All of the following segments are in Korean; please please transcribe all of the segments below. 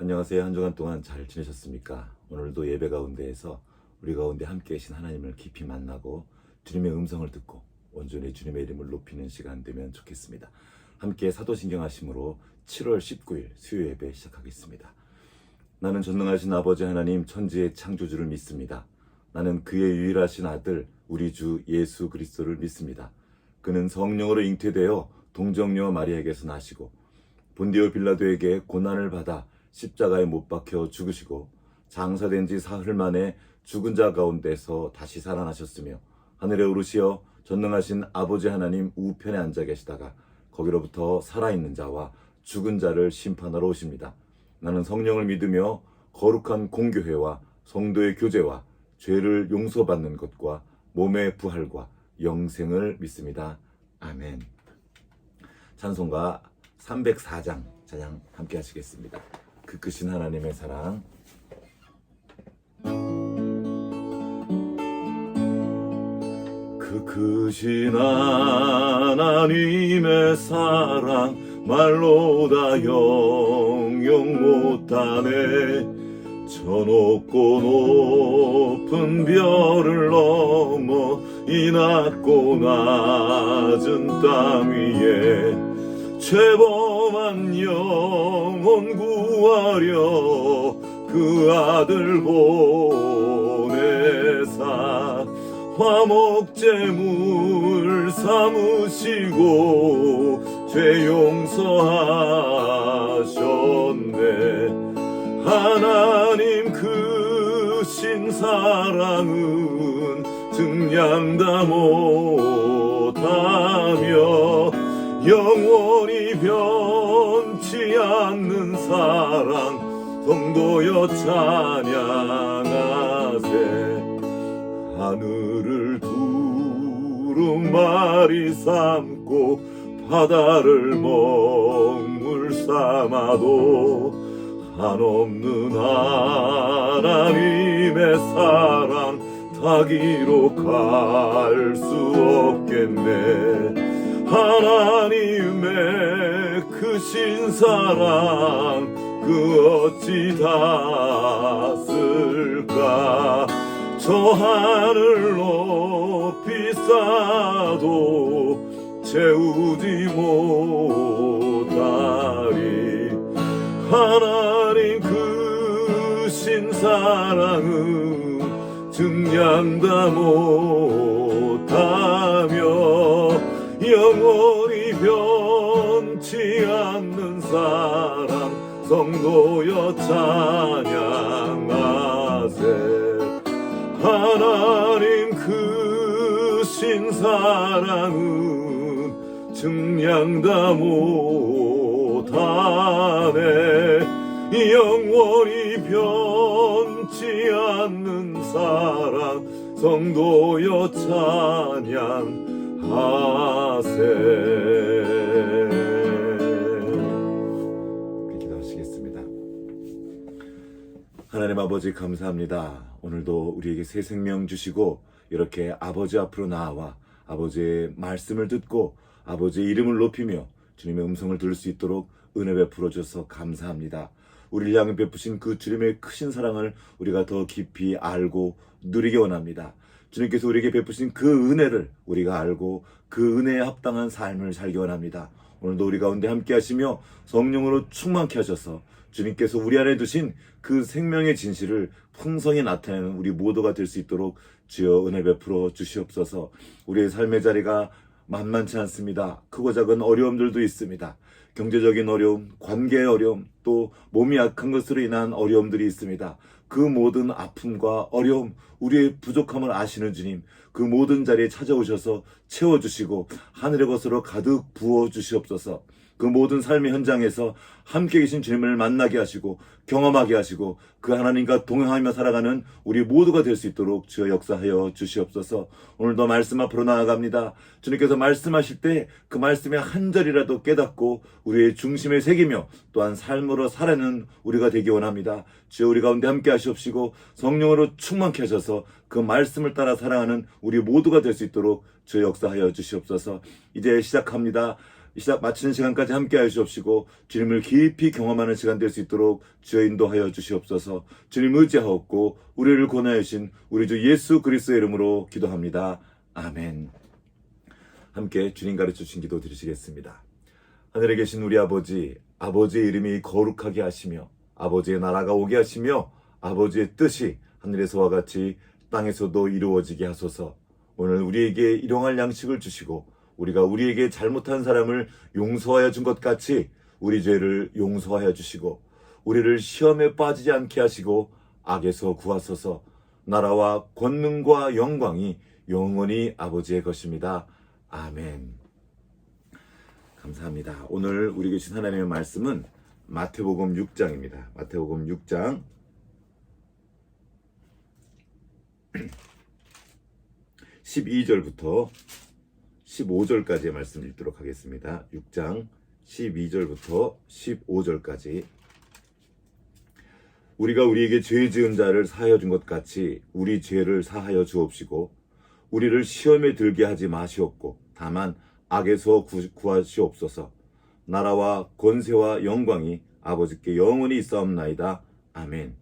안녕하세요. 한 주간 동안 잘 지내셨습니까? 오늘도 예배 가운데에서 우리 가운데 함께 계신 하나님을 깊이 만나고 주님의 음성을 듣고 온전히 주님의 이름을 높이는 시간 되면 좋겠습니다. 함께 사도신경 하심으로 7월 19일 수요 예배 시작하겠습니다. 나는 전능하신 아버지 하나님 천지의 창조주를 믿습니다. 나는 그의 유일하신 아들 우리 주 예수 그리스도를 믿습니다. 그는 성령으로 잉태되어 동정녀 마리아에게서 나시고 본디오 빌라도에게 고난을 받아 십자가에 못 박혀 죽으시고 장사된 지 사흘 만에 죽은 자 가운데서 다시 살아나셨으며 하늘에 오르시어 전능하신 아버지 하나님 우편에 앉아 계시다가 거기로부터 살아있는 자와 죽은 자를 심판하러 오십니다. 나는 성령을 믿으며 거룩한 공교회와 성도의 교제와 죄를 용서받는 것과 몸의 부활과 영생을 믿습니다. 아멘. 찬송가 304장 찬양 함께 하시겠습니다. 그 크신 하나님의 사랑. 그 크신 하나님의 사랑 말로 다 영영 못하네. 저 높고 높은 별을 넘어 이 낮고 낮은 땅 위에 죄범한 영혼 구하려 그 아들 보내사 화목제물 삼으시고 죄 용서하셨네. 하나님 크신 사랑은 증량다 못하며 영원히 변치 않는 사랑 성도여 찬양하세. 하늘을 두루마리 삼고 바다를 먹물 삼아도 한없는 하나님의 사랑 다 기록할 수 없겠네. 하나님의 크신 사랑 그 어찌 다 쓸까. 저 하늘 높이 쌓아도 채우지 못하리. 하나님 크신 사랑은 증량다 못하며 영원히 변치 않는 사랑 성도여 찬양하세. 하나님 크신 사랑은 증량다 못하네. 영원히 변치 않는 사랑 성도여 찬양하세. 기도하시겠습니다. 하나님 아버지 감사합니다. 오늘도 우리에게 새 생명 주시고 이렇게 아버지 앞으로 나와 아버지의 말씀을 듣고 아버지의 이름을 높이며 주님의 음성을 들을 수 있도록 은혜 베풀어 주셔서 감사합니다. 우리를 향해 베푸신 그 주님의 크신 사랑을 우리가 더 깊이 알고 누리기 원합니다. 주님께서 우리에게 베푸신 그 은혜를 우리가 알고 그 은혜에 합당한 삶을 살기 원합니다. 오늘도 우리 가운데 함께 하시며 성령으로 충만케 하셔서 주님께서 우리 안에 두신 그 생명의 진실을 풍성히 나타내는 우리 모두가 될 수 있도록 주여 은혜 베풀어 주시옵소서. 우리의 삶의 자리가 만만치 않습니다. 크고 작은 어려움들도 있습니다. 경제적인 어려움, 관계의 어려움, 또 몸이 약한 것으로 인한 어려움들이 있습니다. 그 모든 아픔과 어려움, 우리의 부족함을 아시는 주님, 그 모든 자리에 찾아오셔서 채워주시고 하늘의 것으로 가득 부어주시옵소서. 그 모든 삶의 현장에서 함께 계신 주님을 만나게 하시고 경험하게 하시고 그 하나님과 동행하며 살아가는 우리 모두가 될 수 있도록 주여 역사하여 주시옵소서. 오늘도 말씀 앞으로 나아갑니다. 주님께서 말씀하실 때 그 말씀의 한 절이라도 깨닫고 우리의 중심에 새기며 또한 삶으로 살아내는 우리가 되기 원합니다. 주여 우리 가운데 함께 하시옵시고 성령으로 충만케 하셔서 그 말씀을 따라 살아가는 우리 모두가 될 수 있도록 주여 역사하여 주시옵소서. 이제 시작합니다. 시작 마치는 시간까지 함께 하시옵시고 주님을 깊이 경험하는 시간 될 수 있도록 주여 인도하여 주시옵소서. 주님 의지하옵고 우리를 권하여신 우리 주 예수 그리스도의 이름으로 기도합니다. 아멘. 함께 주님 가르쳐 주신 기도 드리시겠습니다. 하늘에 계신 우리 아버지, 아버지의 이름이 거룩하게 하시며 아버지의 나라가 오게 하시며 아버지의 뜻이 하늘에서와 같이 땅에서도 이루어지게 하소서. 오늘 우리에게 일용할 양식을 주시고 우리가 우리에게 잘못한 사람을 용서하여 준 것 같이 우리 죄를 용서하여 주시고 우리를 시험에 빠지지 않게 하시고 악에서 구하소서. 나라와 권능과 영광이 영원히 아버지의 것입니다. 아멘. 감사합니다. 오늘 우리에게 주신 하나님의 말씀은 마태복음 6장입니다. 마태복음 6장 12절부터 15절까지의 말씀 읽도록 하겠습니다. 6장 12절부터 15절까지. 우리가 우리에게 죄 지은 자를 사하여 준 것 같이 우리 죄를 사하여 주옵시고 우리를 시험에 들게 하지 마시옵고 다만 악에서 구하시옵소서. 나라와 권세와 영광이 아버지께 영원히 있사옵나이다. 아멘.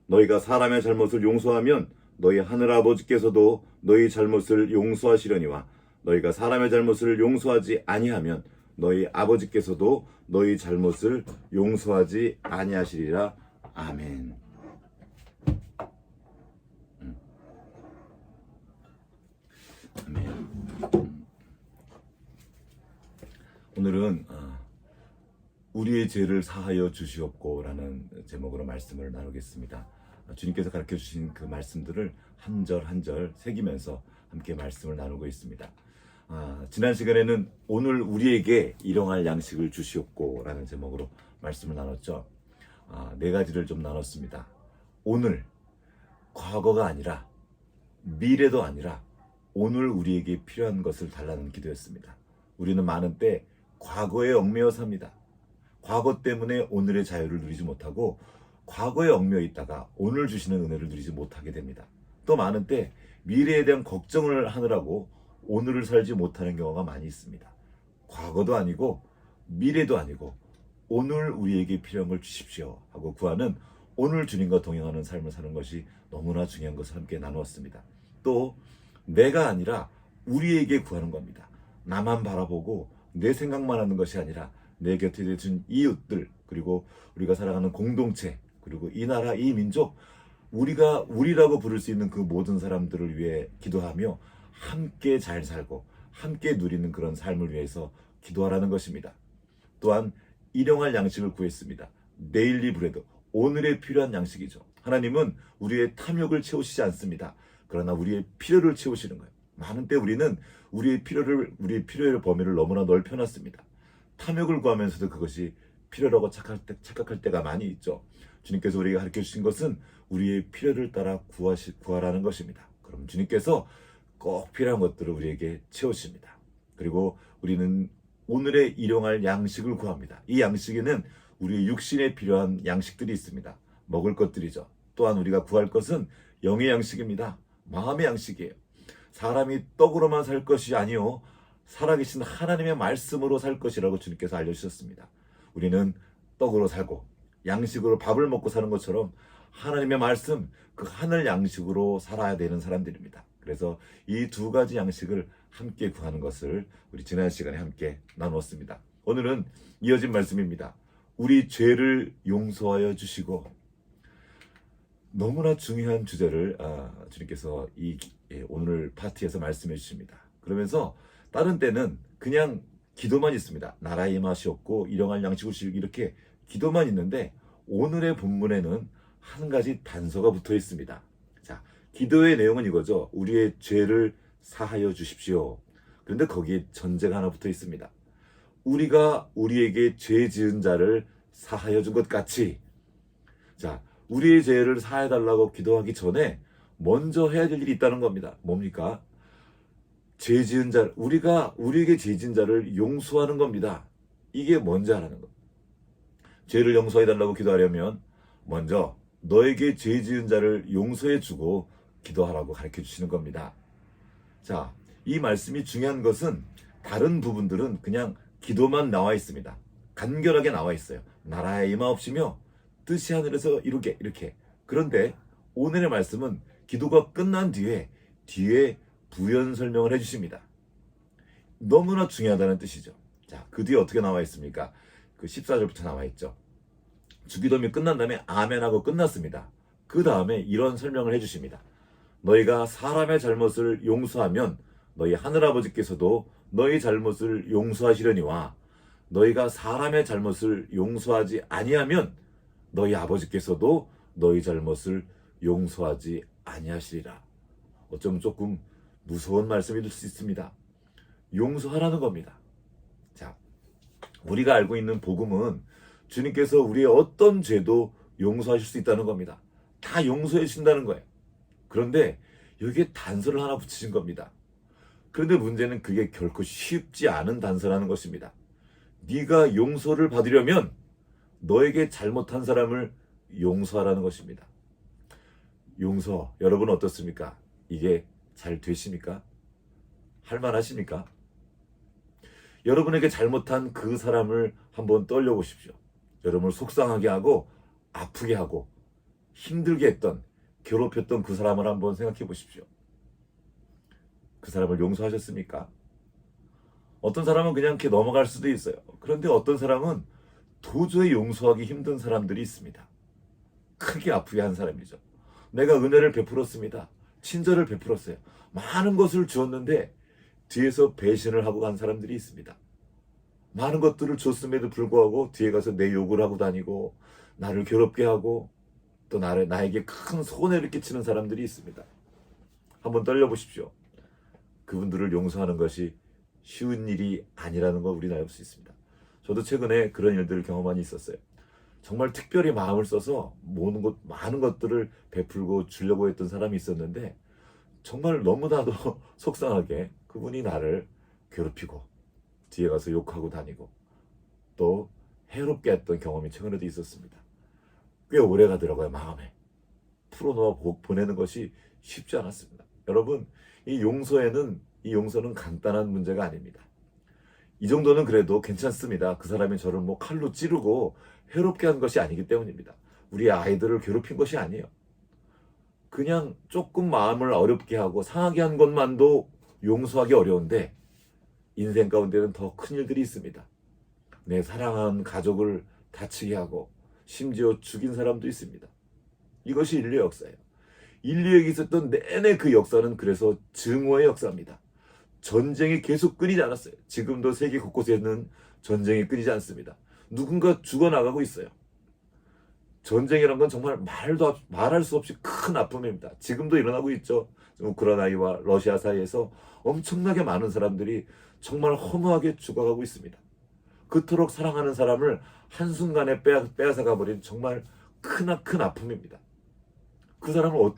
너희가 사람의 잘못을 용서하면 너희 하늘아버지께서도 너희 잘못을 용서하시려니와 너희가 사람의 잘못을 용서하지 아니하면 너희 아버지께서도 너희 잘못을 용서하지 아니하시리라. 아멘. 아멘. 오늘은 우리의 죄를 사하여 주시옵고 라는 제목으로 말씀을 나누겠습니다. 주님께서 가르쳐 주신 그 말씀들을 한 절 한 절 새기면서 함께 말씀을 나누고 있습니다. 지난 시간에는 오늘 우리에게 일용할 양식을 주시옵고 라는 제목으로 말씀을 나눴죠. 네 가지를 좀 나눴습니다. 오늘, 과거가 아니라 미래도 아니라 오늘 우리에게 필요한 것을 달라는 기도였습니다. 우리는 많은 때 과거에 얽매여 삽니다. 과거 때문에 오늘의 자유를 누리지 못하고 과거에 얽매여 있다가 오늘 주시는 은혜를 누리지 못하게 됩니다. 또 많은 때 미래에 대한 걱정을 하느라고 오늘을 살지 못하는 경우가 많이 있습니다. 과거도 아니고 미래도 아니고 오늘 우리에게 필요한 걸 주십시오 하고 구하는 오늘 주님과 동행하는 삶을 사는 것이 너무나 중요한 것을 함께 나누었습니다. 또 내가 아니라 우리에게 구하는 겁니다. 나만 바라보고 내 생각만 하는 것이 아니라 내 곁에 계신 이웃들, 그리고 우리가 살아가는 공동체, 그리고 이 나라, 이 민족, 우리가 우리라고 부를 수 있는 그 모든 사람들을 위해 기도하며 함께 잘 살고 함께 누리는 그런 삶을 위해서 기도하라는 것입니다. 또한 일용할 양식을 구했습니다. 데일리 브레드, 오늘에 필요한 양식이죠. 하나님은 우리의 탐욕을 채우시지 않습니다. 그러나 우리의 필요를 채우시는 거예요. 많은 때 우리는 우리의 필요의 범위를 너무나 넓혀놨습니다. 탐욕을 구하면서도 그것이 필요라고 착각할 때가 많이 있죠. 주님께서 우리에게 가르쳐 주신 것은 우리의 필요를 따라 구하라는 것입니다. 그럼 주님께서 꼭 필요한 것들을 우리에게 채우십니다. 그리고 우리는 오늘의 일용할 양식을 구합니다. 이 양식에는 우리의 육신에 필요한 양식들이 있습니다. 먹을 것들이죠. 또한 우리가 구할 것은 영의 양식입니다. 마음의 양식이에요. 사람이 떡으로만 살 것이 아니요 살아계신 하나님의 말씀으로 살 것이라고 주님께서 알려주셨습니다. 우리는 떡으로 살고 양식으로 밥을 먹고 사는 것처럼 하나님의 말씀, 그 하늘 양식으로 살아야 되는 사람들입니다. 그래서 이 두 가지 양식을 함께 구하는 것을 우리 지난 시간에 함께 나누었습니다. 오늘은 이어진 말씀입니다. 우리 죄를 용서하여 주시고. 너무나 중요한 주제를 주님께서 오늘 파트에서 말씀해 주십니다. 그러면서 다른 때는 그냥 기도만 있습니다. 나라의 임하시옵고 일용할 양식을 주시고 이렇게 기도만 있는데 오늘의 본문에는 한 가지 단서가 붙어 있습니다. 자, 기도의 내용은 이거죠. 우리의 죄를 사하여 주십시오. 그런데 거기에 전제가 하나 붙어 있습니다. 우리가 우리에게 죄 지은 자를 사하여 준 것 같이. 자, 우리의 죄를 사해달라고 기도하기 전에 먼저 해야 될 일이 있다는 겁니다. 뭡니까? 죄 지은 자, 우리가 우리에게 죄 지은 자를 용서하는 겁니다. 이게 먼저 하라는 것. 죄를 용서해달라고 기도하려면 먼저 너에게 죄 지은 자를 용서해주고 기도하라고 가르쳐 주시는 겁니다. 자, 이 말씀이 중요한 것은 다른 부분들은 그냥 기도만 나와 있습니다. 간결하게 나와 있어요. 나라의 임하옵시며 뜻이 하늘에서 이루게 이렇게. 그런데 오늘의 말씀은 기도가 끝난 뒤에 부연 설명을 해주십니다. 너무나 중요하다는 뜻이죠. 자, 그 뒤에 어떻게 나와 있습니까? 그 14절부터 나와 있죠. 주기도문이 끝난 다음에 아멘하고 끝났습니다. 그 다음에 이런 설명을 해주십니다. 너희가 사람의 잘못을 용서하면 너희 하늘아버지께서도 너희 잘못을 용서하시려니와 너희가 사람의 잘못을 용서하지 아니하면 너희 아버지께서도 너희 잘못을 용서하지 아니하시리라. 어쩌면 조금 무서운 말씀이 될 수 있습니다. 용서하라는 겁니다. 자, 우리가 알고 있는 복음은 주님께서 우리의 어떤 죄도 용서하실 수 있다는 겁니다. 다 용서해 주신다는 거예요. 그런데 여기에 단서를 하나 붙이신 겁니다. 그런데 문제는 그게 결코 쉽지 않은 단서라는 것입니다. 네가 용서를 받으려면 너에게 잘못한 사람을 용서하라는 것입니다. 용서, 여러분 어떻습니까? 이게 잘 되십니까? 할만하십니까? 여러분에게 잘못한 그 사람을 한번 떠올려보십시오. 여러분을 속상하게 하고 아프게 하고 힘들게 했던, 괴롭혔던 그 사람을 한번 생각해 보십시오. 그 사람을 용서하셨습니까? 어떤 사람은 그냥 이렇게 넘어갈 수도 있어요. 그런데 어떤 사람은 도저히 용서하기 힘든 사람들이 있습니다. 크게 아프게 한 사람이죠. 내가 은혜를 베풀었습니다. 친절을 베풀었어요. 많은 것을 주었는데 뒤에서 배신을 하고 간 사람들이 있습니다. 많은 것들을 줬음에도 불구하고 뒤에 가서 내 욕을 하고 다니고 나를 괴롭게 하고 또 나에게 큰 손해를 끼치는 사람들이 있습니다. 한번 떨려보십시오. 그분들을 용서하는 것이 쉬운 일이 아니라는 걸 우리는 알 수 있습니다. 저도 최근에 그런 일들을 경험한 적이 있었어요. 정말 특별히 마음을 써서 많은 것들을 베풀고 주려고 했던 사람이 있었는데 정말 너무나도 속상하게 그분이 나를 괴롭히고 뒤에 가서 욕하고 다니고 또 해롭게 했던 경험이 최근에도 있었습니다. 꽤 오래 가더라고요. 마음에 풀어놓아 보내는 것이 쉽지 않았습니다. 여러분, 이 용서는 간단한 문제가 아닙니다. 이 정도는 그래도 괜찮습니다. 그 사람이 저를 칼로 찌르고 해롭게 한 것이 아니기 때문입니다. 우리 아이들을 괴롭힌 것이 아니에요. 그냥 조금 마음을 어렵게 하고 상하게 한 것만도 용서하기 어려운데 인생 가운데는 더 큰 일들이 있습니다. 내 사랑한 가족을 다치게 하고 심지어 죽인 사람도 있습니다. 이것이 인류의 역사예요. 인류에게 있었던 내내 그 역사는 그래서 증오의 역사입니다. 전쟁이 계속 끊이지 않았어요. 지금도 세계 곳곳에는 전쟁이 끊이지 않습니다. 누군가 죽어나가고 있어요. 전쟁이란 건 정말 말할 수 없이 큰 아픔입니다. 지금도 일어나고 있죠. 우크라이나와 러시아 사이에서 엄청나게 많은 사람들이 정말 허무하게 죽어가고 있습니다. 그토록 사랑하는 사람을 한순간에 빼앗아가버린 정말 큰 아픔입니다. 그 사람을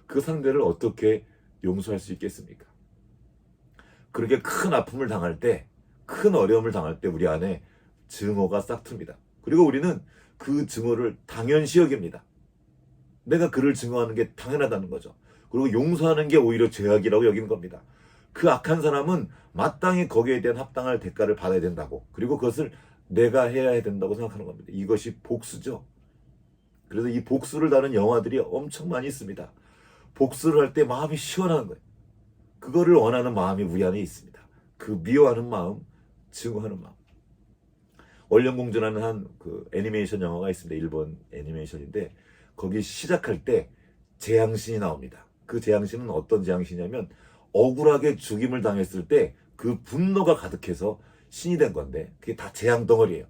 그 상대를 어떻게 용서할 수 있겠습니까? 그렇게 큰 아픔을 당할 때, 큰 어려움을 당할 때 우리 안에 증오가 싹 틉니다. 그리고 우리는 그 증오를 당연시 여깁니다. 내가 그를 증오하는 게 당연하다는 거죠. 그리고 용서하는 게 오히려 죄악이라고 여기는 겁니다. 그 악한 사람은 마땅히 거기에 대한 합당할 대가를 받아야 된다고, 그리고 그것을 내가 해야 된다고 생각하는 겁니다. 이것이 복수죠. 그래서 이 복수를 다룬 영화들이 엄청 많이 있습니다. 복수를 할 때 마음이 시원한 거예요. 그거를 원하는 마음이 우리 안에 있습니다. 그 미워하는 마음, 증오하는 마음. 얼령공주라는 한 그 애니메이션 영화가 있습니다. 일본 애니메이션인데 거기 시작할 때 재앙신이 나옵니다. 그 재앙신은 어떤 재앙신이냐면 억울하게 죽임을 당했을 때 그 분노가 가득해서 신이 된 건데 그게 다 재앙 덩어리예요.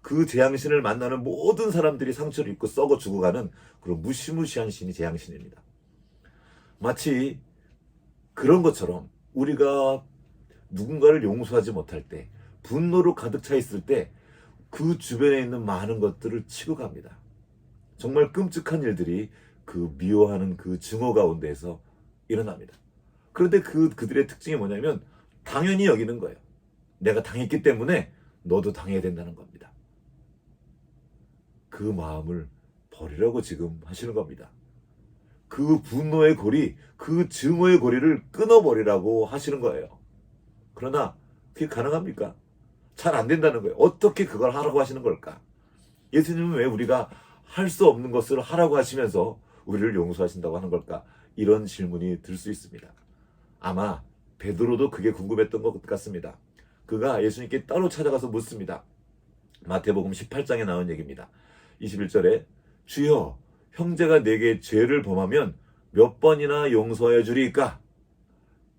그 재앙신을 만나는 모든 사람들이 상처를 입고 썩어 죽어가는 그런 무시무시한 신이 재앙신입니다. 마치 그런 것처럼 우리가 누군가를 용서하지 못할 때, 분노로 가득 차 있을 때 그 주변에 있는 많은 것들을 치고 갑니다. 정말 끔찍한 일들이 그 미워하는 그 증오 가운데에서 일어납니다. 그런데 그들의 특징이 뭐냐면 당연히 여기는 거예요. 내가 당했기 때문에 너도 당해야 된다는 겁니다. 그 마음을 버리라고 지금 하시는 겁니다. 그 분노의 고리, 그 증오의 고리를 끊어버리라고 하시는 거예요. 그러나 그게 가능합니까? 잘 안 된다는 거예요. 어떻게 그걸 하라고 하시는 걸까? 예수님은 왜 우리가 할 수 없는 것을 하라고 하시면서 우리를 용서하신다고 하는 걸까? 이런 질문이 들 수 있습니다. 아마 베드로도 그게 궁금했던 것 같습니다. 그가 예수님께 따로 찾아가서 묻습니다. 마태복음 18장에 나온 얘기입니다. 21절에 주여 형제가 내게 죄를 범하면 몇 번이나 용서해 주리까?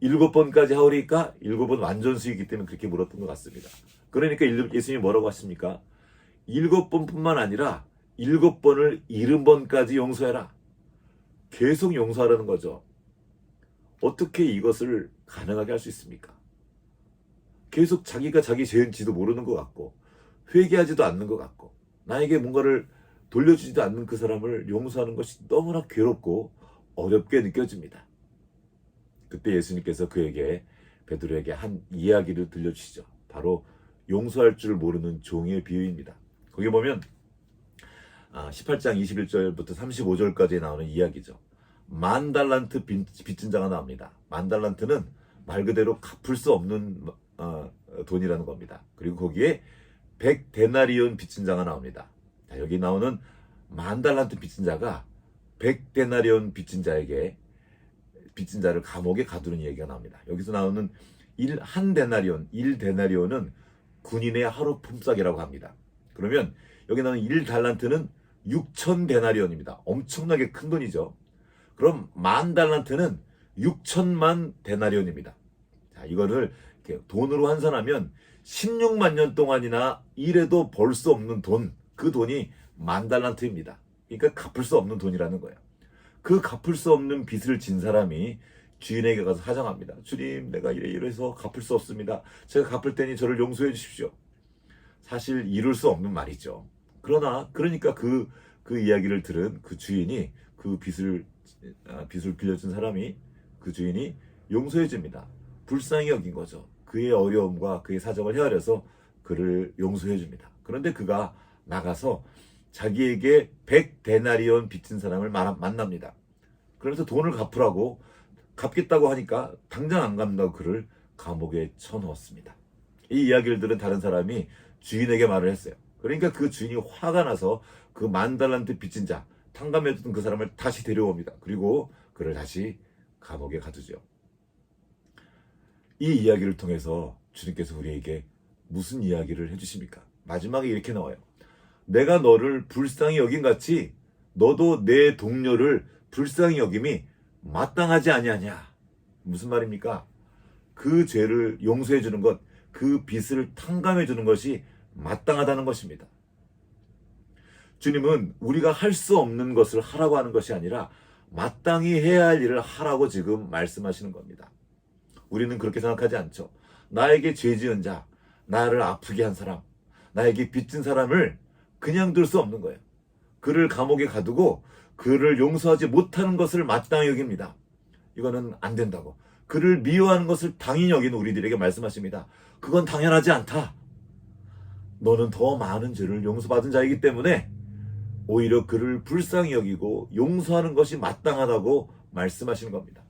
7번까지 하오리까? 7번 완전수이기 때문에 그렇게 물었던 것 같습니다. 그러니까 예수님이 뭐라고 하십니까? 7번뿐만 아니라 7번을 70번까지 용서해라. 계속 용서하라는 거죠. 어떻게 이것을 가능하게 할 수 있습니까? 계속 자기가 자기 죄인지도 모르는 것 같고 회개하지도 않는 것 같고 나에게 뭔가를 돌려주지도 않는 그 사람을 용서하는 것이 너무나 괴롭고 어렵게 느껴집니다. 그때 예수님께서 그에게 베드로에게 한 이야기를 들려주시죠. 바로 용서할 줄 모르는 종의 비유입니다. 거기 보면 18장 21절부터 35절까지 나오는 이야기죠. 10,000달란트 빚진 자가 나옵니다. 10,000달란트는 말 그대로 갚을 수 없는 돈이라는 겁니다. 그리고 거기에 100데나리온 빚진 자가 나옵니다. 자, 여기 나오는 10,000달란트 빚진 자가 100데나리온 빚진 자에게 빚진 자를 감옥에 가두는 얘기가 나옵니다. 여기서 나오는 1데나리온은 군인의 하루 품삯이라고 합니다. 그러면 여기 나오는 1달란트는 6,000데나리온입니다. 엄청나게 큰 돈이죠. 그럼 10,000달란트는 6천만 데나리온입니다. 자, 이거를 이렇게 돈으로 환산하면 16만 년 동안이나 일해도 벌 수 없는 돈, 그 돈이 10,000달란트입니다. 그러니까 갚을 수 없는 돈이라는 거예요. 그 갚을 수 없는 빚을 진 사람이 주인에게 가서 사정합니다. 주님, 내가 이래서 갚을 수 없습니다. 제가 갚을 테니 저를 용서해 주십시오. 사실 이룰 수 없는 말이죠. 그러니까 그 이야기를 들은 그 주인이 그 빚을 빌려준 사람이 그 주인이 용서해 줍니다. 불쌍히 여긴 거죠. 그의 어려움과 그의 사정을 헤아려서 그를 용서해 줍니다. 그런데 그가 나가서 자기에게 100데나리온 빚진 사람을 만납니다. 그래서 돈을 갚으라고 갚겠다고 하니까 당장 안 갚는다고 그를 감옥에 쳐넣었습니다. 이 이야기를 들은 다른 사람이 주인에게 말을 했어요. 그러니까 그 주인이 화가 나서 그 10,000달란트 빚진 자, 탕감해줬던 그 사람을 다시 데려옵니다. 그리고 그를 다시 감옥에 가두죠. 이 이야기를 통해서 주님께서 우리에게 무슨 이야기를 해주십니까? 마지막에 이렇게 나와요. 내가 너를 불쌍히 여긴 같이 너도 내 동료를 불쌍히 여김이 마땅하지 아니하냐. 무슨 말입니까? 그 죄를 용서해 주는 것, 그 빚을 탕감해 주는 것이 마땅하다는 것입니다. 주님은 우리가 할 수 없는 것을 하라고 하는 것이 아니라 마땅히 해야 할 일을 하라고 지금 말씀하시는 겁니다. 우리는 그렇게 생각하지 않죠. 나에게 죄 지은 자, 나를 아프게 한 사람, 나에게 빚진 사람을 그냥 둘 수 없는 거예요. 그를 감옥에 가두고 그를 용서하지 못하는 것을 마땅히 여깁니다. 이거는 안 된다고. 그를 미워하는 것을 당연히 여기는 우리들에게 말씀하십니다. 그건 당연하지 않다. 너는 더 많은 죄를 용서받은 자이기 때문에 오히려 그를 불쌍히 여기고 용서하는 것이 마땅하다고 말씀하시는 겁니다.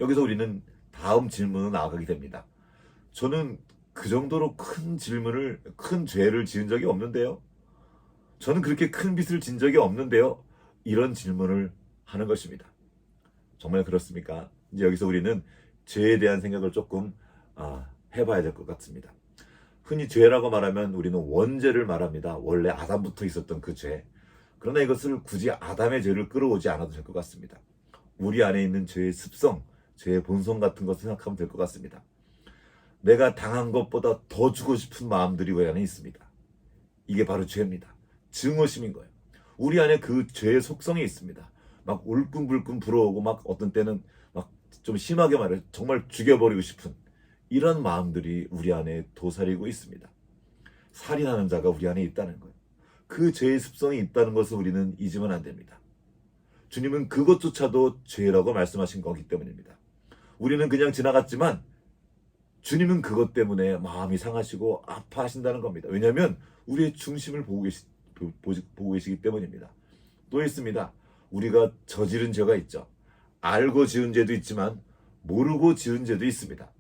여기서 우리는 다음 질문으로 나아가게 됩니다. 저는 그 정도로 큰 죄를 지은 적이 없는데요. 저는 그렇게 큰 빚을 진 적이 없는데요. 이런 질문을 하는 것입니다. 정말 그렇습니까? 이제 여기서 우리는 죄에 대한 생각을 조금 해봐야 될 것 같습니다. 흔히 죄라고 말하면 우리는 원죄를 말합니다. 원래 아담부터 있었던 그 죄. 그러나 이것을 굳이 아담의 죄를 끌어오지 않아도 될 것 같습니다. 우리 안에 있는 죄의 습성, 죄의 본성 같은 것을 생각하면 될 것 같습니다. 내가 당한 것보다 더 주고 싶은 마음들이 우리 안에 있습니다. 이게 바로 죄입니다. 증오심인 거예요. 우리 안에 그 죄의 속성이 있습니다. 막 울끈불끈 불어오고 막 어떤 때는 막 좀 심하게 말해 정말 죽여버리고 싶은 이런 마음들이 우리 안에 도사리고 있습니다. 살인하는 자가 우리 안에 있다는 거예요. 그 죄의 습성이 있다는 것을 우리는 잊으면 안 됩니다. 주님은 그것조차도 죄라고 말씀하신 거기 때문입니다. 우리는 그냥 지나갔지만 주님은 그것 때문에 마음이 상하시고 아파하신다는 겁니다. 왜냐하면 우리의 중심을 보고 계시기 때문입니다. 또 있습니다. 우리가 저지른 죄가 있죠. 알고 지은 죄도 있지만 모르고 지은 죄도 있습니다.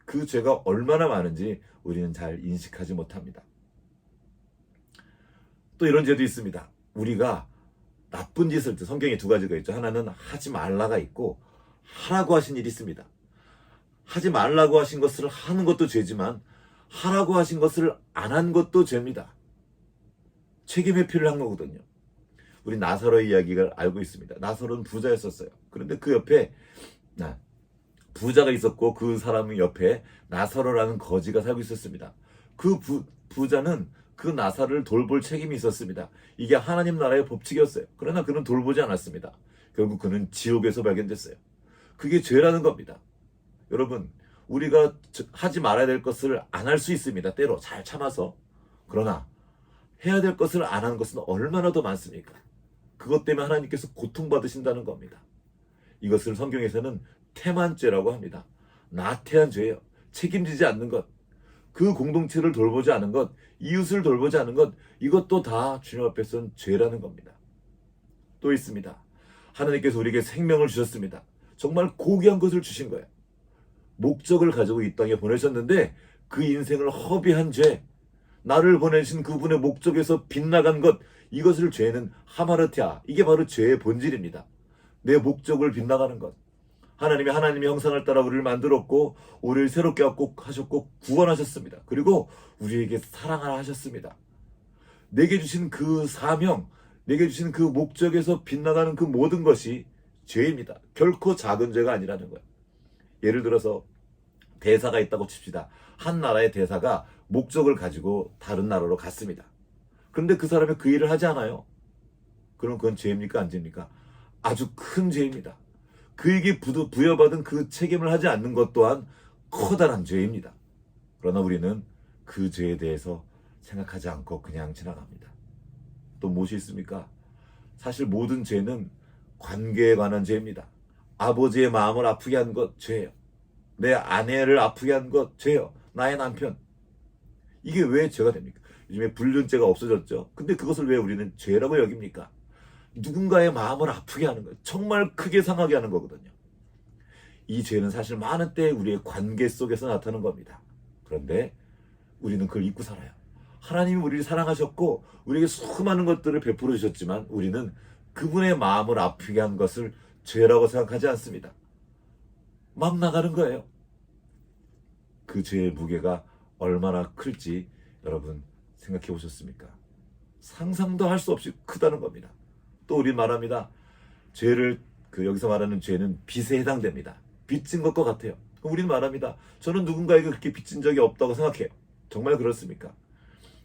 그 죄가 얼마나 많은지 우리는 잘 인식하지 못합니다. 또 이런 죄도 있습니다. 우리가 나쁜 짓을, 성경에 두 가지가 있죠. 하나는 하지 말라가 있고 하라고 하신 일이 있습니다. 하지 말라고 하신 것을 하는 것도 죄지만 하라고 하신 것을 안 한 것도 죄입니다. 책임 회피를 한 거거든요. 우리 나사로의 이야기를 알고 있습니다. 나사로는 부자였었어요. 그런데 그 옆에 부자가 있었고 그 사람 옆에 나사로라는 거지가 살고 있었습니다. 그 부자는 그 나사로를 돌볼 책임이 있었습니다. 이게 하나님 나라의 법칙이었어요. 그러나 그는 돌보지 않았습니다. 결국 그는 지옥에서 발견됐어요. 그게 죄라는 겁니다. 여러분, 우리가 하지 말아야 될 것을 안 할 수 있습니다. 때로 잘 참아서. 그러나 해야 될 것을 안 하는 것은 얼마나 더 많습니까? 그것 때문에 하나님께서 고통받으신다는 겁니다. 이것을 성경에서는 태만죄라고 합니다. 나태한 죄예요. 책임지지 않는 것, 그 공동체를 돌보지 않은 것, 이웃을 돌보지 않은 것, 이것도 다 주님 앞에서는 죄라는 겁니다. 또 있습니다. 하나님께서 우리에게 생명을 주셨습니다. 정말 고귀한 것을 주신 거예요. 목적을 가지고 이 땅에 보내셨는데 그 인생을 허비한 죄, 나를 보내신 그분의 목적에서 빗나간 것, 이것을 죄는 하마르티아, 이게 바로 죄의 본질입니다. 내 목적을 빗나가는 것. 하나님이 하나님의 형상을 따라 우리를 만들었고 우리를 새롭게 하셨고 구원하셨습니다. 그리고 우리에게 사랑을 하셨습니다. 내게 주신 그 사명, 내게 주신 그 목적에서 빗나가는 그 모든 것이 죄입니다. 결코 작은 죄가 아니라는 거예요. 예를 들어서 대사가 있다고 칩시다. 한 나라의 대사가 목적을 가지고 다른 나라로 갔습니다. 그런데 그 사람이 그 일을 하지 않아요. 그럼 그건 죄입니까? 안 죄입니까? 아주 큰 죄입니다. 그에게 부여받은 그 책임을 하지 않는 것 또한 커다란 죄입니다. 그러나 우리는 그 죄에 대해서 생각하지 않고 그냥 지나갑니다. 또 무엇이 있습니까? 사실 모든 죄는 관계에 관한 죄입니다. 아버지의 마음을 아프게 한 것 죄예요. 내 아내를 아프게 한 것 죄예요. 나의 남편. 이게 왜 죄가 됩니까? 요즘에 불륜죄가 없어졌죠. 근데 그것을 왜 우리는 죄라고 여깁니까? 누군가의 마음을 아프게 하는 거예요. 정말 크게 상하게 하는 거거든요. 이 죄는 사실 많은 때 우리의 관계 속에서 나타나는 겁니다. 그런데 우리는 그걸 잊고 살아요. 하나님이 우리를 사랑하셨고 우리에게 수많은 것들을 베풀어 주셨지만 우리는 그분의 마음을 아프게 한 것을 죄라고 생각하지 않습니다. 막 나가는 거예요. 그 죄의 무게가 얼마나 클지 여러분 생각해 보셨습니까? 상상도 할 수 없이 크다는 겁니다. 또 우리 말합니다. 죄를 여기서 말하는 죄는 빚에 해당됩니다. 빚진 것과 같아요. 우리는 말합니다. 저는 누군가에게 그렇게 빚진 적이 없다고 생각해요. 정말 그렇습니까?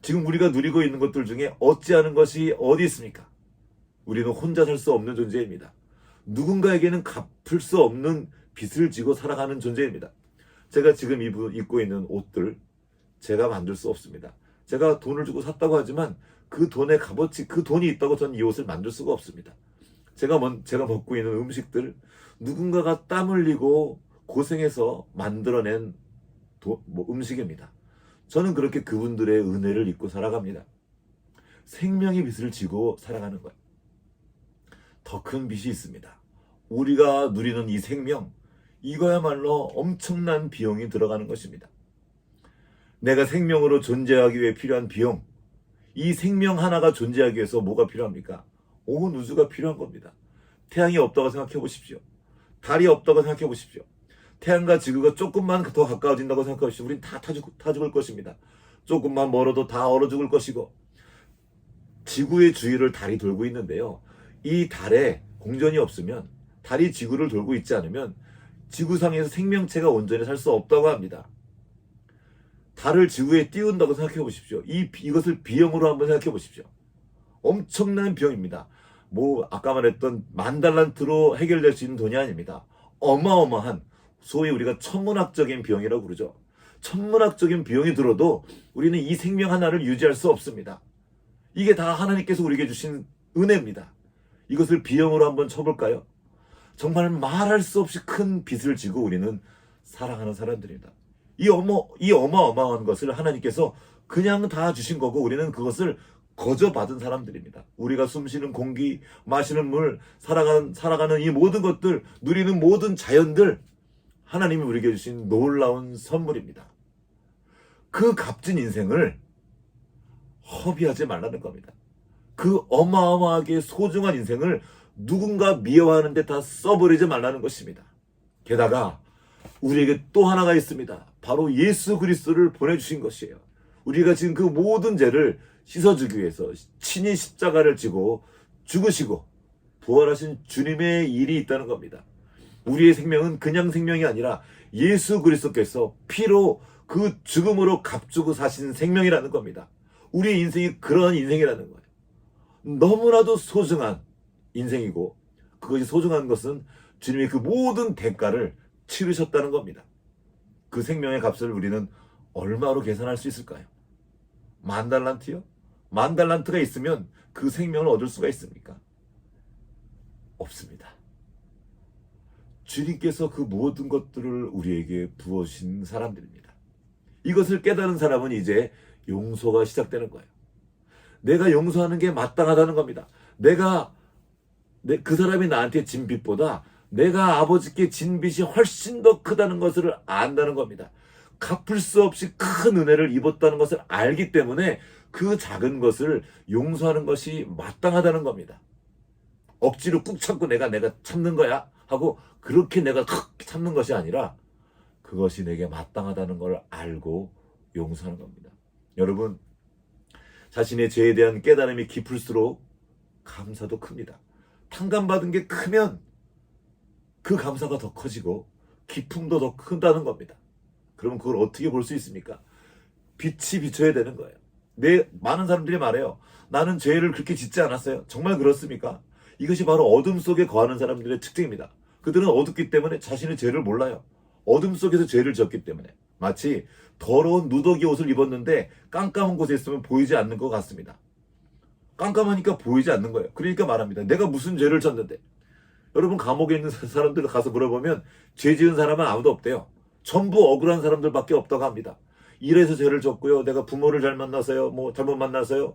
지금 우리가 누리고 있는 것들 중에 어찌하는 것이 어디 있습니까? 우리는 혼자 살 수 없는 존재입니다. 누군가에게는 갚을 수 없는 빚을 지고 살아가는 존재입니다. 제가 지금 입고 있는 옷들 제가 만들 수 없습니다. 제가 돈을 주고 샀다고 하지만 그 돈의 값어치, 그 돈이 있다고 저는 이 옷을 만들 수가 없습니다. 제가 먹고 있는 음식들 누군가가 땀 흘리고 고생해서 만들어낸 음식입니다. 저는 그렇게 그분들의 은혜를 입고 살아갑니다. 생명의 빚을 지고 살아가는 거예요. 더 큰 빚이 있습니다. 우리가 누리는 이 생명, 이거야말로 엄청난 비용이 들어가는 것입니다. 내가 생명으로 존재하기 위해 필요한 비용, 이 생명 하나가 존재하기 위해서 뭐가 필요합니까? 온 우주가 필요한 겁니다. 태양이 없다고 생각해 보십시오. 달이 없다고 생각해 보십시오. 태양과 지구가 조금만 더 가까워진다고 생각해 보십시오. 우린 다 타 죽을 것입니다. 조금만 멀어도 다 얼어 죽을 것이고 지구의 주위를 달이 돌고 있는데요. 이 달에 공전이 없으면 달이 지구를 돌고 있지 않으면 지구상에서 생명체가 온전히 살 수 없다고 합니다. 달을 지구에 띄운다고 생각해 보십시오. 이것을 비용으로 한번 생각해 보십시오. 엄청난 비용입니다. 아까 말했던 10,000달란트로 해결될 수 있는 돈이 아닙니다. 어마어마한 소위 우리가 천문학적인 비용이라고 그러죠. 천문학적인 비용이 들어도 우리는 이 생명 하나를 유지할 수 없습니다. 이게 다 하나님께서 우리에게 주신 은혜입니다. 이것을 비용으로 한번 쳐볼까요? 정말 말할 수 없이 큰 빚을 지고 우리는 사랑하는 사람들입니다. 이 어마어마한 것을 하나님께서 그냥 다 주신 거고 우리는 그것을 거저 받은 사람들입니다. 우리가 숨쉬는 공기, 마시는 물, 살아가는 이 모든 것들, 누리는 모든 자연들 하나님이 우리에게 주신 놀라운 선물입니다. 그 값진 인생을 허비하지 말라는 겁니다. 그 어마어마하게 소중한 인생을 누군가 미워하는데 다 써버리지 말라는 것입니다. 게다가 우리에게 또 하나가 있습니다. 바로 예수 그리스도를 보내주신 것이에요. 우리가 지금 그 모든 죄를 씻어주기 위해서 친히 십자가를 지고 죽으시고 부활하신 주님의 일이 있다는 겁니다. 우리의 생명은 그냥 생명이 아니라 예수 그리스도께서 피로 그 죽음으로 값주고 사신 생명이라는 겁니다. 우리의 인생이 그런 인생이라는 거예요. 너무나도 소중한 인생이고 그것이 소중한 것은 주님이 그 모든 대가를 치르셨다는 겁니다. 그 생명의 값을 우리는 얼마로 계산할 수 있을까요? 10,000달란트요? 10,000달란트가 있으면 그 생명을 얻을 수가 있습니까? 없습니다. 주님께서 그 모든 것들을 우리에게 부어주신 사람들입니다. 이것을 깨달은 사람은 이제 용서가 시작되는 거예요. 내가 용서하는 게 마땅하다는 겁니다. 그 사람이 나한테 진 빚보다 내가 아버지께 진 빚이 훨씬 더 크다는 것을 안다는 겁니다. 갚을 수 없이 큰 은혜를 입었다는 것을 알기 때문에 그 작은 것을 용서하는 것이 마땅하다는 겁니다. 억지로 꾹 참고 내가 참는 거야 하고 그렇게 내가 참는 것이 아니라 그것이 내게 마땅하다는 걸 알고 용서하는 겁니다. 여러분, 자신의 죄에 대한 깨달음이 깊을수록 감사도 큽니다. 탕감받은 게 크면 그 감사가 더 커지고 기쁨도 더 크다는 겁니다. 그럼 그걸 어떻게 볼 수 있습니까? 빛이 비춰야 되는 거예요. 많은 사람들이 말해요. 나는 죄를 그렇게 짓지 않았어요. 정말 그렇습니까? 이것이 바로 어둠 속에 거하는 사람들의 특징입니다. 그들은 어둡기 때문에 자신의 죄를 몰라요. 어둠 속에서 죄를 졌기 때문에. 마치 더러운 누더기 옷을 입었는데 깜깜한 곳에 있으면 보이지 않는 것 같습니다. 깜깜하니까 보이지 않는 거예요. 그러니까 말합니다. 내가 무슨 죄를 졌는데. 여러분, 감옥에 있는 사람들 가서 물어보면 죄 지은 사람은 아무도 없대요. 전부 억울한 사람들밖에 없다고 합니다. 이래서 죄를 졌고요. 내가 부모를 잘 만나서요. 잘못 만나서요.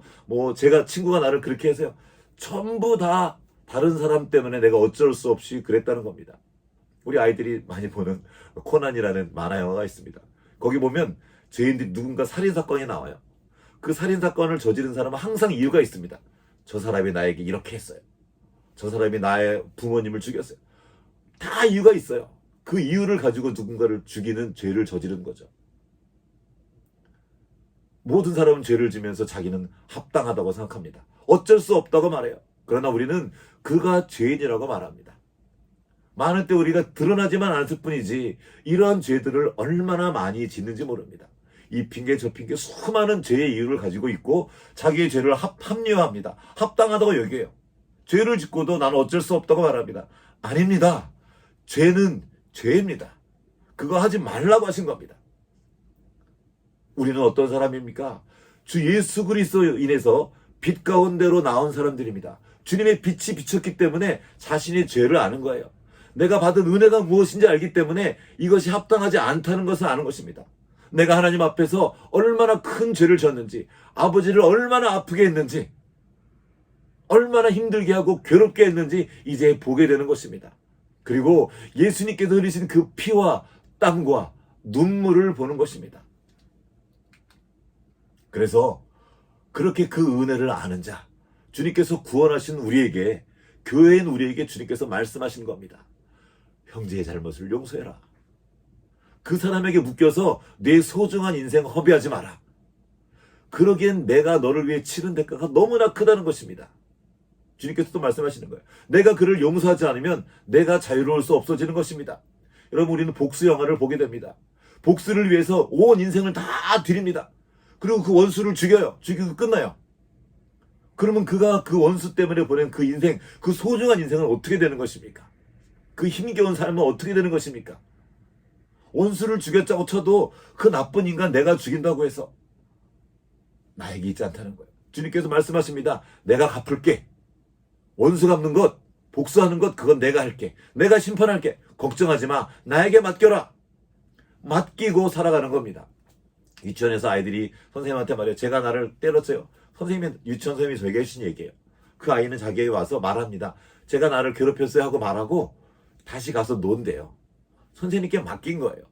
제가 친구가 나를 그렇게 해서요. 전부 다 다른 사람 때문에 내가 어쩔 수 없이 그랬다는 겁니다. 우리 아이들이 많이 보는 코난이라는 만화 영화가 있습니다. 거기 보면 죄인들이 누군가 살인사건이 나와요. 그 살인사건을 저지른 사람은 항상 이유가 있습니다. 저 사람이 나에게 이렇게 했어요. 저 사람이 나의 부모님을 죽였어요. 다 이유가 있어요. 그 이유를 가지고 누군가를 죽이는 죄를 저지른 거죠. 모든 사람은 죄를 지면서 자기는 합당하다고 생각합니다. 어쩔 수 없다고 말해요. 그러나 우리는 그가 죄인이라고 말합니다. 많은 때 우리가 드러나지만 않을 뿐이지 이러한 죄들을 얼마나 많이 짓는지 모릅니다. 이 핑계 저 핑계 수많은 죄의 이유를 가지고 있고 자기의 죄를 합리화합니다. 합당하다고 여겨요. 죄를 짓고도 나는 어쩔 수 없다고 말합니다. 아닙니다. 죄는 죄입니다. 그거 하지 말라고 하신 겁니다. 우리는 어떤 사람입니까? 주 예수 그리스도로 인해서 빛 가운데로 나온 사람들입니다. 주님의 빛이 비쳤기 때문에 자신의 죄를 아는 거예요. 내가 받은 은혜가 무엇인지 알기 때문에 이것이 합당하지 않다는 것을 아는 것입니다. 내가 하나님 앞에서 얼마나 큰 죄를 졌는지, 아버지를 얼마나 아프게 했는지, 얼마나 힘들게 하고 괴롭게 했는지 이제 보게 되는 것입니다. 그리고 예수님께서 흘리신 그 피와 땀과 눈물을 보는 것입니다. 그래서 그렇게 그 은혜를 아는 자, 주님께서 구원하신 우리에게, 교회인 우리에게 주님께서 말씀하신 겁니다. 형제의 잘못을 용서해라. 그 사람에게 묶여서 내 소중한 인생 허비하지 마라. 그러기엔 내가 너를 위해 치른 대가가 너무나 크다는 것입니다. 주님께서 또 말씀하시는 거예요. 내가 그를 용서하지 않으면 내가 자유로울 수 없어지는 것입니다. 여러분, 우리는 복수 영화를 보게 됩니다. 복수를 위해서 온 인생을 다 드립니다. 그리고 그 원수를 죽이고 끝나요. 그러면 그가 그 원수 때문에 보낸 그 인생, 그 소중한 인생은 어떻게 되는 것입니까? 그 힘겨운 삶은 어떻게 되는 것입니까? 원수를 죽였자고 쳐도 그 나쁜 인간 내가 죽인다고 해서 나에게 있지 않다는 거예요. 주님께서 말씀하십니다. 내가 갚을게. 원수 갚는 것, 복수하는 것, 그건 내가 할게. 내가 심판할게. 걱정하지 마. 나에게 맡겨라. 맡기고 살아가는 겁니다. 유치원에서 아이들이 선생님한테 말해요. 제가 나를 때렸어요. 유치원 선생님이 저에게 해주신 얘기예요. 그 아이는 자기에게 와서 말합니다. 제가 나를 괴롭혔어요 하고 말하고 다시 가서 논대요. 선생님께 맡긴 거예요.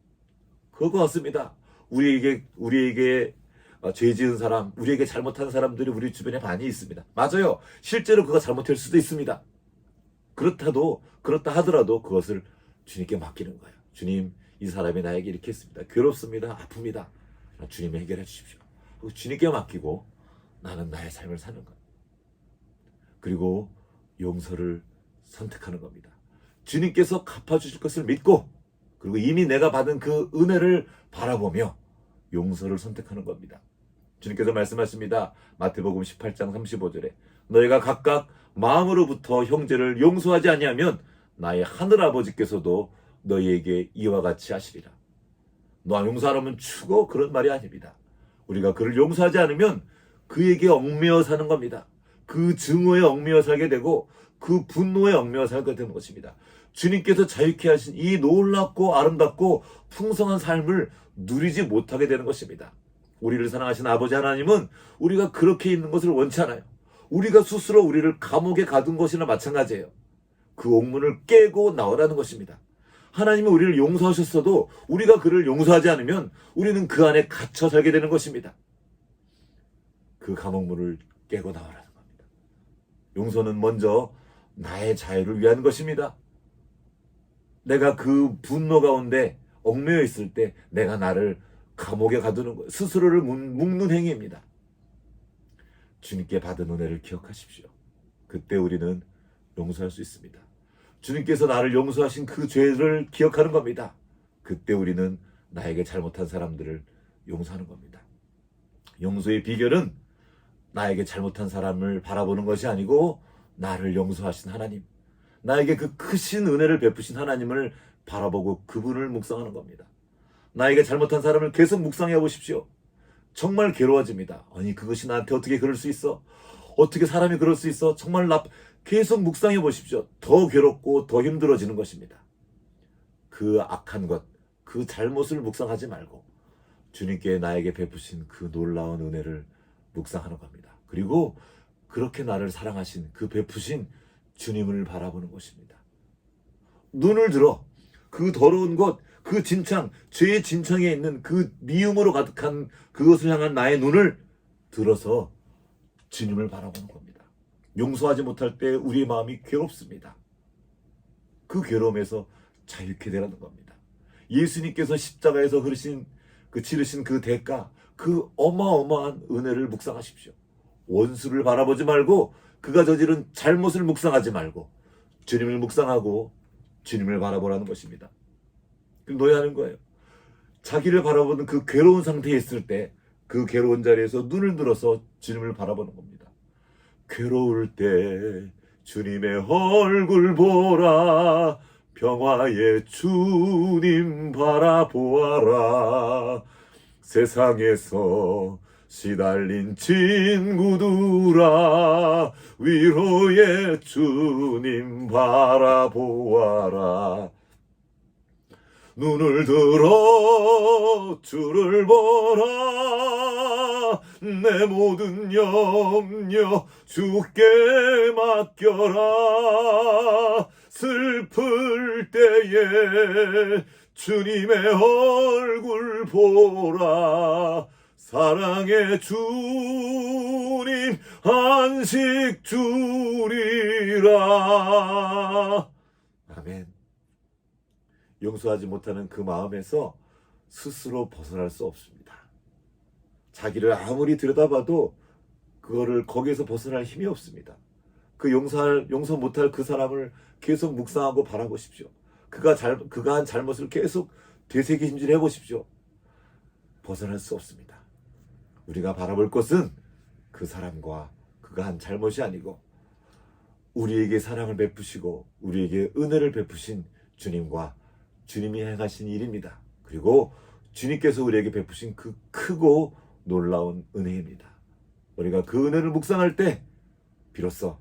그거 같습니다. 우리에게 죄 지은 사람, 우리에게 잘못한 사람들이 우리 주변에 많이 있습니다. 맞아요. 실제로 그가 잘못할 수도 있습니다. 그렇다 하더라도 그것을 주님께 맡기는 거예요. 주님, 이 사람이 나에게 이렇게 했습니다. 괴롭습니다. 아픕니다. 주님이 해결해 주십시오. 주님께 맡기고 나는 나의 삶을 사는 거예요. 그리고 용서를 선택하는 겁니다. 주님께서 갚아주실 것을 믿고, 그리고 이미 내가 받은 그 은혜를 바라보며 용서를 선택하는 겁니다. 주님께서 말씀하십니다. 마태복음 18장 35절에 너희가 각각 마음으로부터 형제를 용서하지 아니하면 나의 하늘아버지께서도 너희에게 이와 같이 하시리라. 너 용서하라면 죽어, 그런 말이 아닙니다. 우리가 그를 용서하지 않으면 그에게 얽매여 사는 겁니다. 그 증오에 얽매여 살게 되고 그 분노에 얽매여 살게 되는 것입니다. 주님께서 자유케 하신 이 놀랍고 아름답고 풍성한 삶을 누리지 못하게 되는 것입니다. 우리를 사랑하신 아버지 하나님은 우리가 그렇게 있는 것을 원치 않아요. 우리가 스스로 우리를 감옥에 가둔 것이나 마찬가지예요. 그 옥문을 깨고 나오라는 것입니다. 하나님은 우리를 용서하셨어도 우리가 그를 용서하지 않으면 우리는 그 안에 갇혀 살게 되는 것입니다. 그 감옥문을 깨고 나오라는 겁니다. 용서는 먼저 나의 자유를 위한 것입니다. 내가 그 분노 가운데 얽매여 있을 때 내가 나를 감옥에 가두는 것, 스스로를 묶는 행위입니다. 주님께 받은 은혜를 기억하십시오. 그때 우리는 용서할 수 있습니다. 주님께서 나를 용서하신 그 죄를 기억하는 겁니다. 그때 우리는 나에게 잘못한 사람들을 용서하는 겁니다. 용서의 비결은 나에게 잘못한 사람을 바라보는 것이 아니고 나를 용서하신 하나님, 나에게 그 크신 은혜를 베푸신 하나님을 바라보고 그분을 묵상하는 겁니다. 나에게 잘못한 사람을 계속 묵상해 보십시오. 정말 괴로워집니다. 아니, 그것이 나한테 어떻게 그럴 수 있어? 어떻게 사람이 그럴 수 있어? 정말 계속 묵상해 보십시오. 더 괴롭고 더 힘들어지는 것입니다. 그 악한 것, 그 잘못을 묵상하지 말고 주님께 나에게 베푸신 그 놀라운 은혜를 묵상하는 겁니다. 그리고 그렇게 나를 사랑하신 그 베푸신 주님을 바라보는 것입니다. 눈을 들어 그 더러운 것, 그 진창, 죄의 진창에 있는 그 미움으로 가득한 그것을 향한 나의 눈을 들어서 주님을 바라보는 겁니다. 용서하지 못할 때 우리의 마음이 괴롭습니다. 그 괴로움에서 자유케 되라는 겁니다. 예수님께서 십자가에서 치르신 그 대가, 그 어마어마한 은혜를 묵상하십시오. 원수를 바라보지 말고 그가 저지른 잘못을 묵상하지 말고 주님을 묵상하고 주님을 바라보라는 것입니다. 그럼 노예하는 거예요. 자기를 바라보는 그 괴로운 상태에 있을 때 그 괴로운 자리에서 눈을 들어서 주님을 바라보는 겁니다. 괴로울 때 주님의 얼굴 보라, 평화의 주님 바라보아라. 세상에서 시달린 친구들아, 위로의 주님 바라보아라. 눈을 들어 주를 보라, 내 모든 염려 주께 맡겨라. 슬플 때에 주님의 얼굴 보라, 사랑의 주님 안식 주리라. 아멘. 용서하지 못하는 그 마음에서 스스로 벗어날 수 없습니다. 자기를 아무리 들여다봐도 그거를 거기에서 벗어날 힘이 없습니다. 그 용서 못할 그 사람을 계속 묵상하고 바라보십시오. 그가 한 잘못을 계속 되새김질 해보십시오. 벗어날 수 없습니다. 우리가 바라볼 것은 그 사람과 그가 한 잘못이 아니고 우리에게 사랑을 베푸시고 우리에게 은혜를 베푸신 주님과 주님이 행하신 일입니다. 그리고 주님께서 우리에게 베푸신 그 크고 놀라운 은혜입니다. 우리가 그 은혜를 묵상할 때 비로소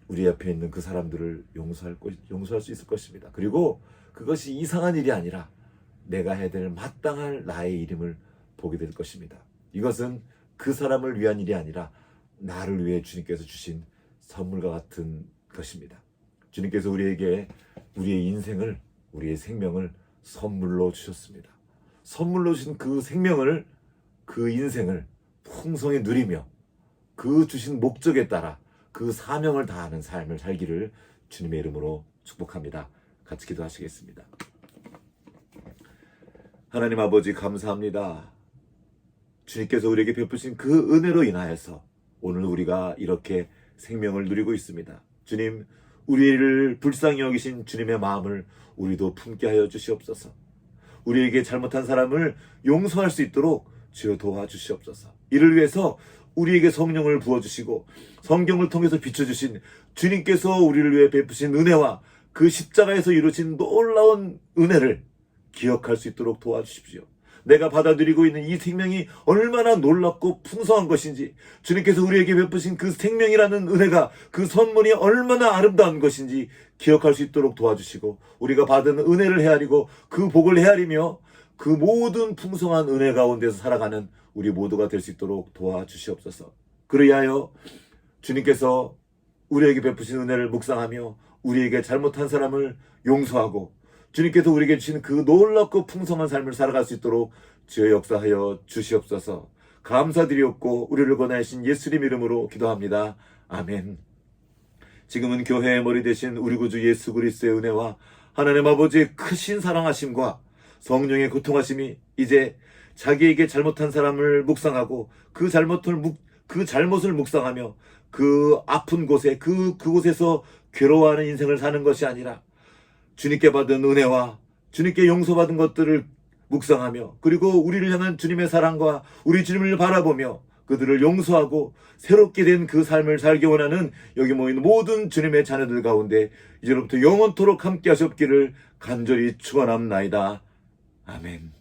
우리 옆에 있는 그 사람들을 용서할 수 있을 것입니다. 그리고 그것이 이상한 일이 아니라 내가 해야 될 마땅할 나의 이름을 보게 될 것입니다. 이것은 그 사람을 위한 일이 아니라 나를 위해 주님께서 주신 선물과 같은 것입니다. 주님께서 우리에게 우리의 인생을, 우리의 생명을 선물로 주셨습니다. 선물로 주신 그 생명을, 그 인생을 풍성히 누리며 그 주신 목적에 따라 그 사명을 다하는 삶을 살기를 주님의 이름으로 축복합니다. 같이 기도하시겠습니다. 하나님 아버지 감사합니다. 주님께서 우리에게 베푸신 그 은혜로 인하여서 오늘 우리가 이렇게 생명을 누리고 있습니다. 주님, 우리를 불쌍히 여기신 주님의 마음을 우리도 품게 하여 주시옵소서. 우리에게 잘못한 사람을 용서할 수 있도록 주여 도와주시옵소서. 이를 위해서 우리에게 성령을 부어주시고 성경을 통해서 비춰주신 주님께서 우리를 위해 베푸신 은혜와 그 십자가에서 이루어진 놀라운 은혜를 기억할 수 있도록 도와주십시오. 내가 받아들이고 있는 이 생명이 얼마나 놀랍고 풍성한 것인지, 주님께서 우리에게 베푸신 그 생명이라는 은혜가, 그 선물이 얼마나 아름다운 것인지 기억할 수 있도록 도와주시고, 우리가 받은 은혜를 헤아리고 그 복을 헤아리며 그 모든 풍성한 은혜 가운데서 살아가는 우리 모두가 될 수 있도록 도와주시옵소서. 그리하여 주님께서 우리에게 베푸신 은혜를 묵상하며 우리에게 잘못한 사람을 용서하고 주님께서 우리에게 주신 그 놀랍고 풍성한 삶을 살아갈 수 있도록 주여 역사하여 주시옵소서. 감사드리옵고 우리를 권하신 예수님 이름으로 기도합니다. 아멘. 지금은 교회의 머리 되신 우리 구주 예수 그리스도의 은혜와 하나님 아버지의 크신 사랑하심과 성령의 고통하심이 이제 자기에게 잘못한 사람을 묵상하고 그 잘못을 묵상하며 그 아픈 곳에 그곳에서 괴로워하는 인생을 사는 것이 아니라 주님께 받은 은혜와 주님께 용서받은 것들을 묵상하며 그리고 우리를 향한 주님의 사랑과 우리 주님을 바라보며 그들을 용서하고 새롭게 된 그 삶을 살기 원하는 여기 모인 모든 주님의 자녀들 가운데 이제로부터 영원토록 함께 하셨기를 간절히 축원합나이다. 아멘.